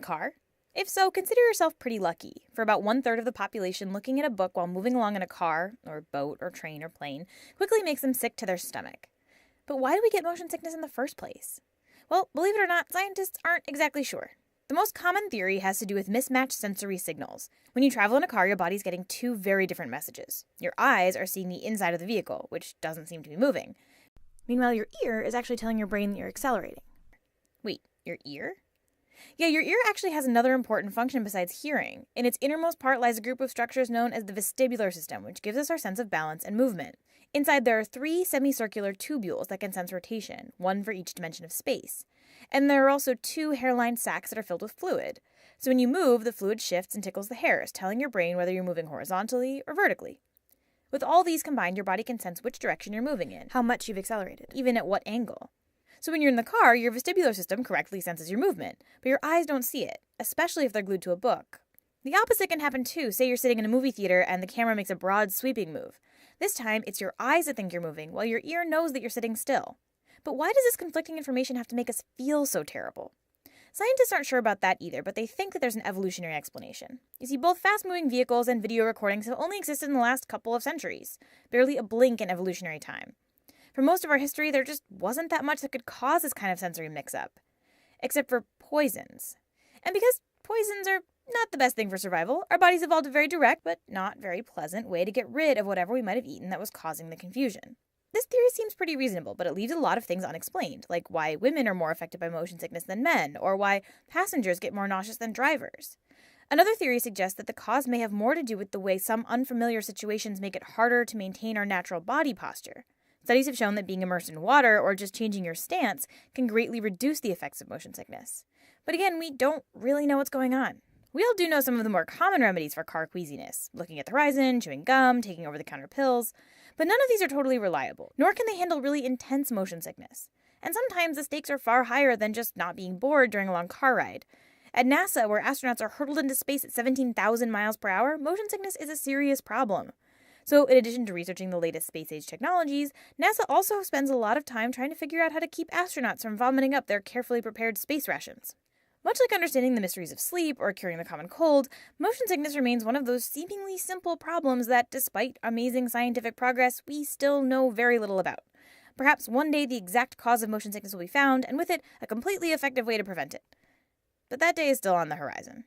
car? If so, consider yourself pretty lucky. For about 1/3 of the population, looking at a book while moving along in a car, or boat, or train, or plane quickly makes them sick to their stomach. But why do we get motion sickness in the first place? Well, believe it or not, scientists aren't exactly sure. The most common theory has to do with mismatched sensory signals. When you travel in a car, your body's getting two very different messages. Your eyes are seeing the inside of the vehicle, which doesn't seem to be moving. Meanwhile, your ear is actually telling your brain that you're accelerating. Wait, your ear? Yeah, your ear actually has another important function besides hearing. In its innermost part lies a group of structures known as the vestibular system, which gives us our sense of balance and movement. Inside, there are 3 semicircular tubules that can sense rotation, one for each dimension of space. And there are also 2 hair-lined sacs that are filled with fluid. So when you move, the fluid shifts and tickles the hairs, telling your brain whether you're moving horizontally or vertically. With all these combined, your body can sense which direction you're moving in, how much you've accelerated, even at what angle. So when you're in the car, your vestibular system correctly senses your movement, but your eyes don't see it, especially if they're glued to a book. The opposite can happen too. Say you're sitting in a movie theater and the camera makes a broad, sweeping move. This time, it's your eyes that think you're moving, while your ear knows that you're sitting still. But why does this conflicting information have to make us feel so terrible? Scientists aren't sure about that either, but they think that there's an evolutionary explanation. You see, both fast-moving vehicles and video recordings have only existed in the last couple of centuries, barely a blink in evolutionary time. For most of our history, there just wasn't that much that could cause this kind of sensory mix-up, except for poisons. And because poisons are not the best thing for survival, our bodies evolved a very direct, but not very pleasant way to get rid of whatever we might have eaten that was causing the confusion. This theory seems pretty reasonable, but it leaves a lot of things unexplained, like why women are more affected by motion sickness than men, or why passengers get more nauseous than drivers. Another theory suggests that the cause may have more to do with the way some unfamiliar situations make it harder to maintain our natural body posture. Studies have shown that being immersed in water or just changing your stance can greatly reduce the effects of motion sickness. But again, we don't really know what's going on. We all do know some of the more common remedies for car queasiness, looking at the horizon, chewing gum, taking over-the-counter pills, but none of these are totally reliable, nor can they handle really intense motion sickness. And sometimes the stakes are far higher than just not being bored during a long car ride. At NASA, where astronauts are hurtled into space at 17,000 miles per hour, motion sickness is a serious problem. So in addition to researching the latest space-age technologies, NASA also spends a lot of time trying to figure out how to keep astronauts from vomiting up their carefully prepared space rations. Much like understanding the mysteries of sleep or curing the common cold, motion sickness remains one of those seemingly simple problems that, despite amazing scientific progress, we still know very little about. Perhaps one day the exact cause of motion sickness will be found, and with it, a completely effective way to prevent it. But that day is still on the horizon.